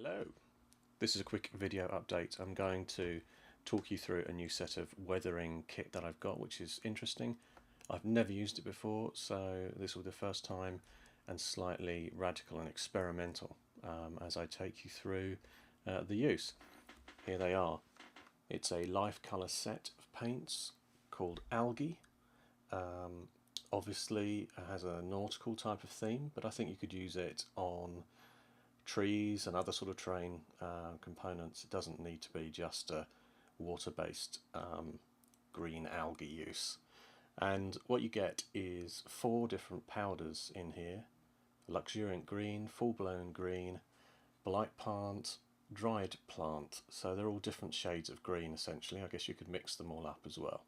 Hello, this is a quick video update. I'm going to talk you through a new set of weathering kit that I've got, which is interesting. I've never used it before, so this will be the first time and slightly radical and experimental as I take you through the use. Here they are. It's a Lifecolor set of paints called Algae. Obviously it has a nautical type of theme, but I think you could use it on trees and other sort of terrain components. It doesn't need to be just a water-based green algae use. And what you get is 4 different powders in here: luxuriant green, full-blown green, blight plant, dried plant. So they're all different shades of green essentially. I guess you could mix them all up as well.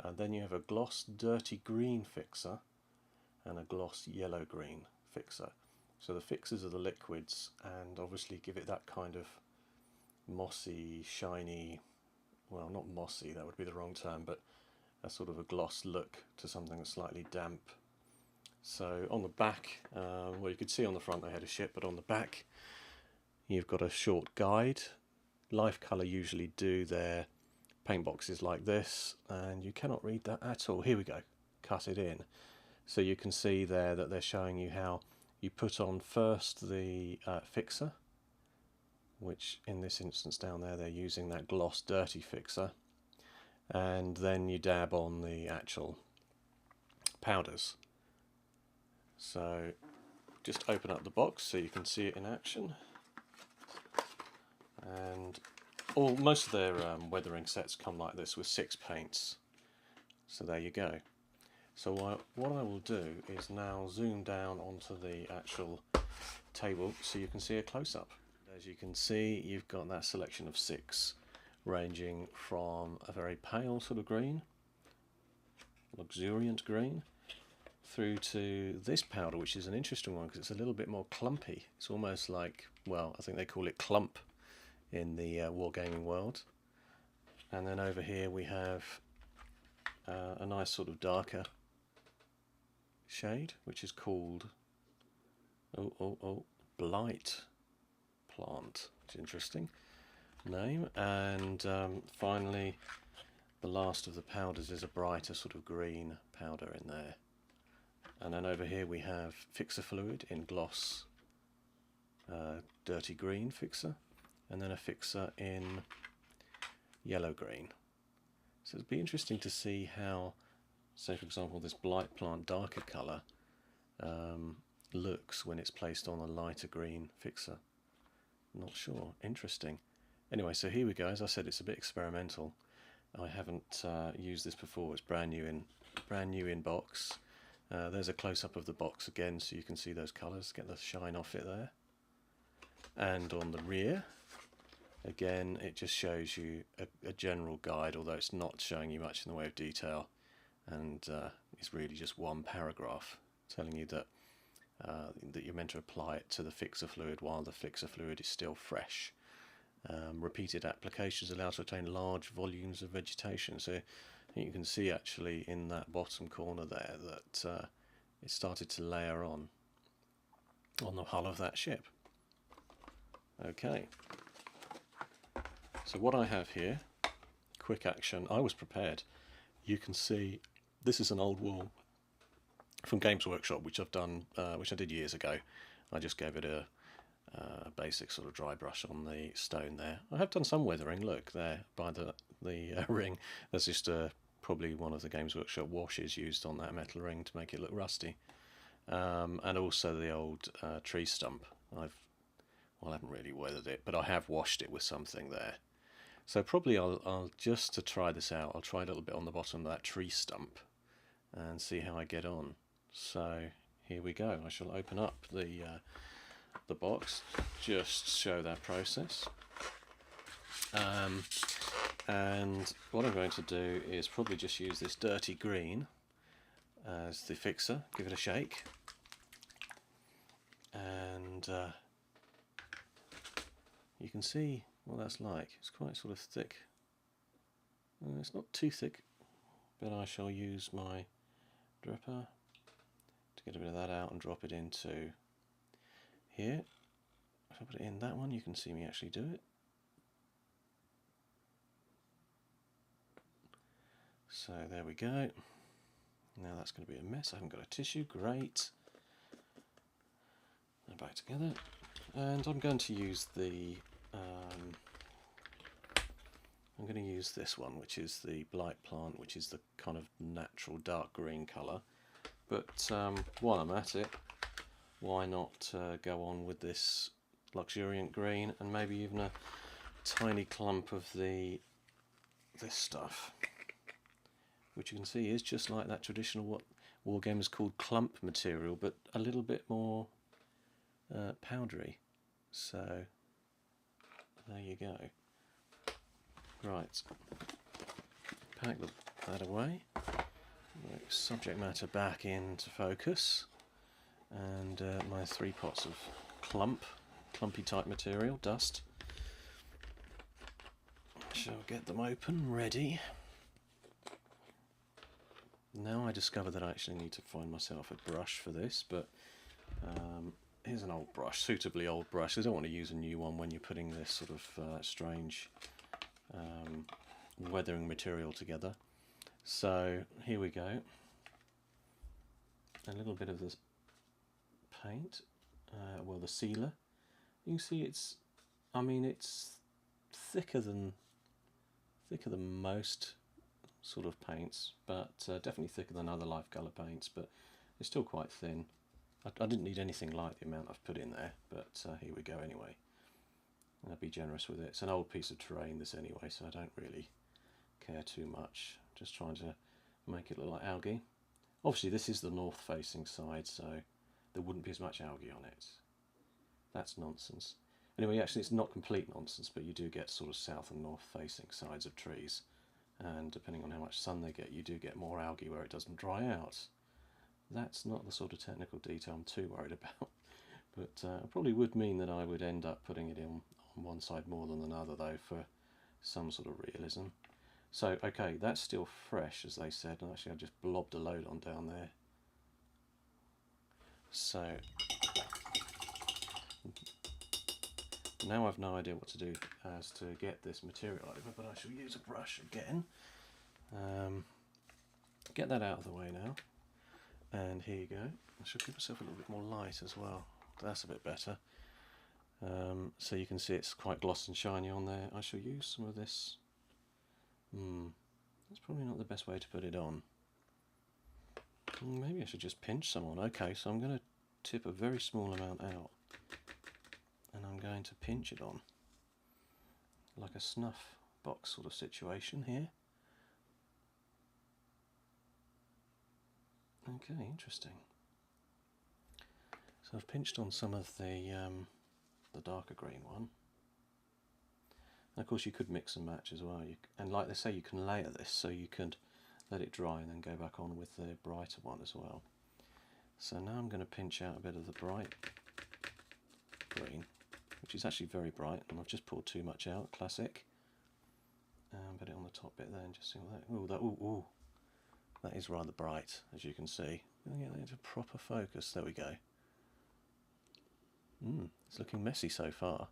And then you have a gloss dirty green fixer and a gloss yellow green fixer. So the fixers are the liquids, and obviously give it that kind of mossy, shiny, well, not mossy, that would be the wrong term, but a sort of a gloss look to something that's slightly damp. So on the back, well, you could see on the front they had a ship, but on the back you've got a short guide. Lifecolor usually do their paint boxes like this, and you cannot read that at all. Here we go, cut it in. So you can see there that they're showing you how you put on first the fixer, which in this instance down there they're using that gloss dirty fixer, and then you dab on the actual powders. So just open up the box so you can see it in action. And most of their weathering sets come like this with 6 paints. So there you go. So what I will do is now zoom down onto the actual table so you can see a close-up. As you can see, you've got that selection of 6, ranging from a very pale sort of green, luxuriant green, through to this powder, which is an interesting one because it's a little bit more clumpy. It's almost like, well, I think they call it clump in the wargaming world. And then over here we have a nice sort of darker shade, which is called Blight Plant, which is an interesting name. And finally, the last of the powders is a brighter sort of green powder in there. And then over here we have fixer fluid in gloss dirty green fixer, and then a fixer in yellow green. So it'd be interesting to see how, say for example, this Blight Plant darker colour looks when it's placed on a lighter green fixer. Not sure. Interesting. Anyway, so here we go. As I said, it's a bit experimental. I haven't used this before. It's brand new in box. There's a close-up of the box again, so you can see those colours. Get the shine off it there. And on the rear, again, it just shows you a general guide, although it's not showing you much in the way of detail. And it's really just one paragraph telling you that that you're meant to apply it to the fixer fluid while the fixer fluid is still fresh. Repeated applications allow to attain large volumes of vegetation. So you can see actually in that bottom corner there that it started to layer on the hull of that ship. Okay. So what I have here, quick action, I was prepared. You can see this is an old wall from Games Workshop, which I've done, which I did years ago. I just gave it a basic sort of dry brush on the stone there. I have done some weathering. Look there by the ring. There's just probably one of the Games Workshop washes used on that metal ring to make it look rusty, and also the old tree stump. I haven't really weathered it, but I have washed it with something there. So probably I'll just to try this out, I'll try a little bit on the bottom of that tree stump and see how I get on. So here we go. I shall open up the box, just show that process. And what I'm going to do is probably just use this dirty green as the fixer, give it a shake, and you can see what that's like. It's quite sort of thick. It's not too thick, but I shall use my dripper to get a bit of that out and drop it into here. if I put it in that one, you can see me actually do it. So there we go. Now that's going to be a mess. I haven't got a tissue. Great. And back together. And I'm going to use the I'm going to use this one, which is the Blight Plant, which is the kind of natural dark green colour. But while I'm at it, why not go on with this luxuriant green and maybe even a tiny clump of this stuff, which you can see is just like that traditional what wargamers called clump material, but a little bit more powdery. So there you go. Right, pack that away. Subject matter back into focus, and my 3 pots of clumpy type material, dust. Shall get them open, ready. Now I discover that I actually need to find myself a brush for this, but here's an old brush, suitably old brush. I don't want to use a new one when you're putting this sort of strange weathering material together. So here we go. A little bit of this paint, well, the sealer. You can see it's thicker than most sort of paints, but definitely thicker than other Lifecolor paints, but it's still quite thin. I didn't need anything like the amount I've put in there, but here we go anyway. I'll be generous with it. It's an old piece of terrain this anyway, so I don't really care too much. Just trying to make it look like algae. Obviously this is the north facing side, so there wouldn't be as much algae on it. That's nonsense. Anyway, actually it's not complete nonsense, but you do get sort of south and north facing sides of trees, and depending on how much sun they get, you do get more algae where it doesn't dry out. That's not the sort of technical detail I'm too worried about, but it probably would mean that I would end up putting it on one side more than another though, for some sort of realism. So okay, that's still fresh, as they said, and actually I just blobbed a load on down there. So now I've no idea what to do as to get this material over, but I shall use a brush again. Get that out of the way now, and here you go. I should give myself a little bit more light as well. That's a bit better. So you can see it's quite gloss and shiny on there. I shall use some of this. That's probably not the best way to put it on. Maybe I should just pinch some on. Okay, so I'm going to tip a very small amount out, and I'm going to pinch it on, like a snuff box sort of situation here. Okay, interesting. So I've pinched on some of the darker green one. And of course you could mix and match as well, and like they say, you can layer this, so you could let it dry and then go back on with the brighter one as well. So now I'm going to pinch out a bit of the bright green, which is actually very bright, and I've just poured too much out, classic. Put it on the top bit there and just see what that, ooh, that is rather bright, as you can see. I'm going to get that into proper focus, there we go. It's looking messy so far.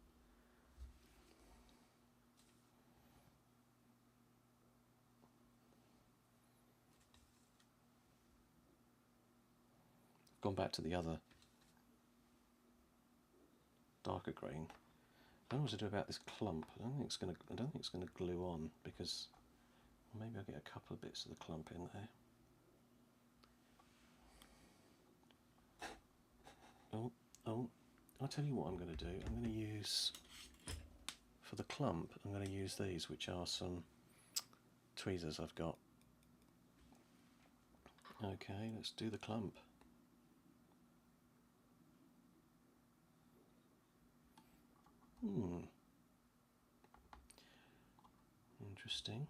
I've gone back to the other darker green. I don't know what to do about this clump. I don't think it's going to glue on, because maybe I'll get a couple of bits of the clump in there. Oh, I'll tell you what I'm going to do. I'm going to use, for the clump, I'm going to use these, which are some tweezers I've got. Okay, let's do the clump. Interesting.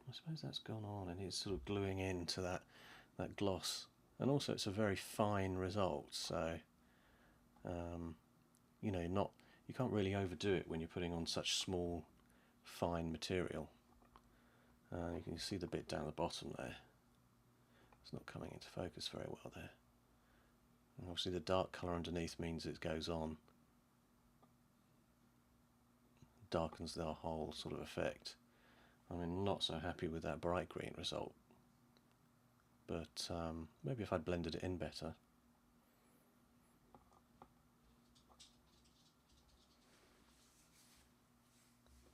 I suppose that's gone on, and it's sort of gluing into that gloss. And also it's a very fine result, so you know, you can't really overdo it when you're putting on such small, fine material. You can see the bit down the bottom there. It's not coming into focus very well there. And obviously the dark colour underneath means it goes on darkens the whole sort of effect. I mean, not so happy with that bright green result, but maybe if I'd blended it in better.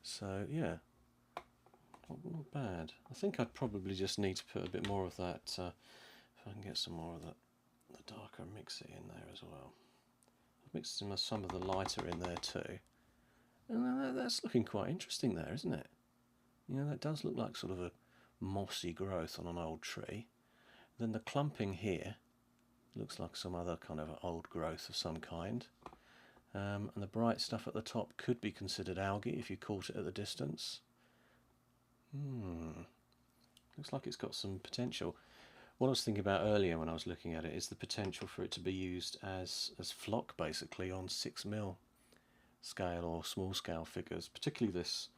So yeah, not bad. I think I'd probably just need to put a bit more of that, if I can get some more of the darker, mix it in there as well. I've mixed some of the lighter in there too. And that's looking quite interesting there, isn't it? You know, that does look like sort of a mossy growth on an old tree. Then the clumping here looks like some other kind of old growth of some kind. And the bright stuff at the top could be considered algae if you caught it at the distance. Looks like it's got some potential. What I was thinking about earlier when I was looking at it is the potential for it to be used as flock, basically, on 6mm scale or small scale figures, particularly this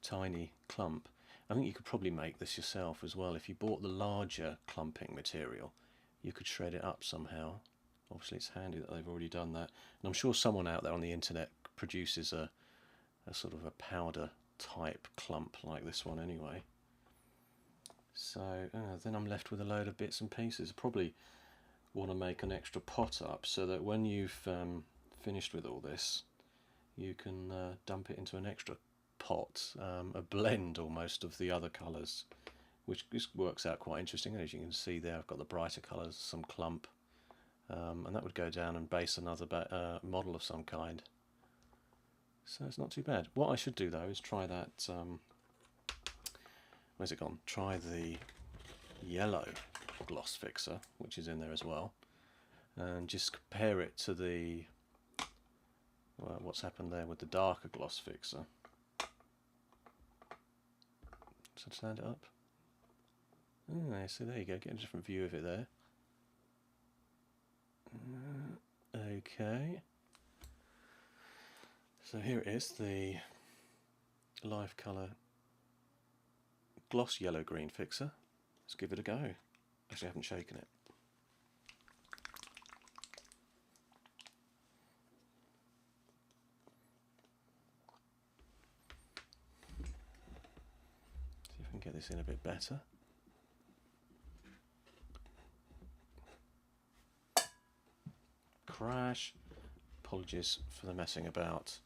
tiny clump. I think you could probably make this yourself as well. If you bought the larger clumping material, you could shred it up somehow. Obviously it's handy that they've already done that, and I'm sure someone out there on the internet produces a sort of a powder type clump like this one anyway. So then I'm left with a load of bits and pieces. I probably want to make an extra pot up so that when you've finished with all this, you can dump it into an extra pot, a blend almost of the other colours, which works out quite interesting. As you can see there, I've got the brighter colours, some clump, and that would go down and base another model of some kind. So it's not too bad. What I should do though is try that, where's it gone? Try the yellow gloss fixer, which is in there as well, and just compare it to the, well, what's happened there with the darker gloss fixer. So stand it up. So there you go, get a different view of it there. Okay. So here it is, the Lifecolor gloss yellow green fixer. Let's give it a go. Actually, I haven't shaken it. See if I can get this in a bit better. Crash. Apologies for the messing about.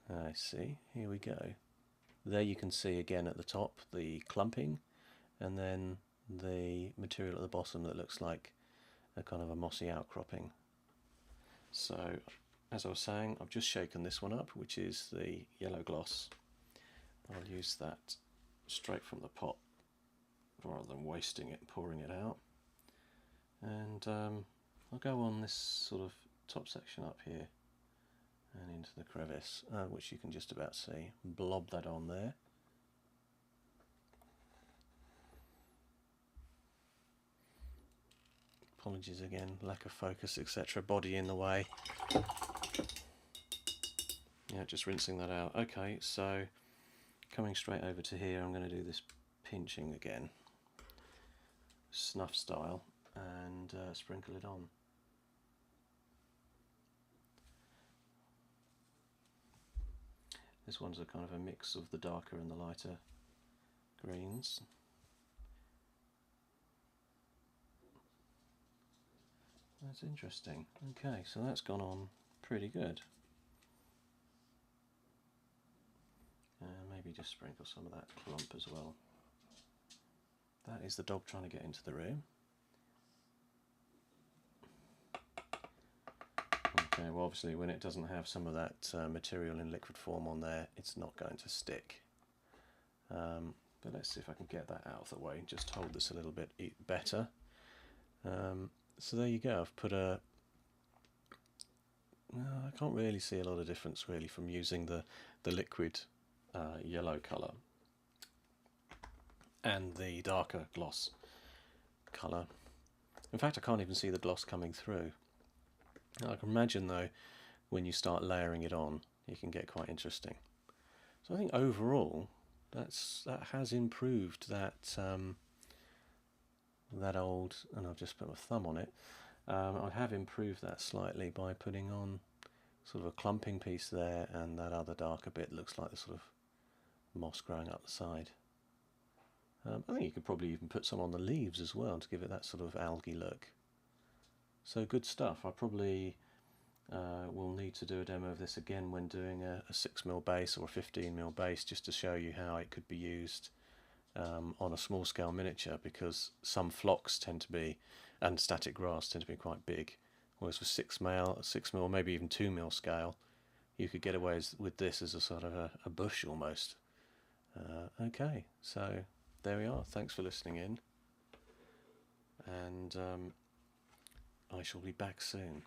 I see, here we go. There you can see again at the top the clumping, and then the material at the bottom that looks like a kind of a mossy outcropping. So, as I was saying, I've just shaken this one up, which is the yellow gloss. I'll use that straight from the pot rather than wasting it, pouring it out. And I'll go on this sort of top section up here and into the crevice, which you can just about see. Blob that on there. Apologies again, lack of focus, etc. Body in the way. Yeah, just rinsing that out. Okay, so coming straight over to here, I'm going to do this pinching again, snuff style, and sprinkle it on. This one's a kind of a mix of the darker and the lighter greens. That's interesting. Okay, so that's gone on pretty good. Maybe just sprinkle some of that clump as well. That is the dog trying to get into the room. Okay, well obviously when it doesn't have some of that material in liquid form on there, it's not going to stick. But let's see if I can get that out of the way. Just hold this a little bit better. So there you go, I've put a... I can't really see a lot of difference really from using the liquid yellow colour and the darker gloss colour. In fact, I can't even see the gloss coming through. I can imagine though, when you start layering it on, you can get quite interesting. So I think overall, that has improved that that old, and I've just put my thumb on it, I have improved that slightly by putting on sort of a clumping piece there, and that other darker bit looks like the sort of moss growing up the side. I think you could probably even put some on the leaves as well to give it that sort of algae look. So good stuff. I probably will need to do a demo of this again when doing a 6mm base or a 15mm base, just to show you how it could be used on a small scale miniature, because some flocks tend to be, and static grass tend to be quite big, whereas with 6mm, maybe even 2mm scale, you could get away with this as a sort of a bush almost. Okay, so there we are. Thanks for listening in, and I shall be back soon.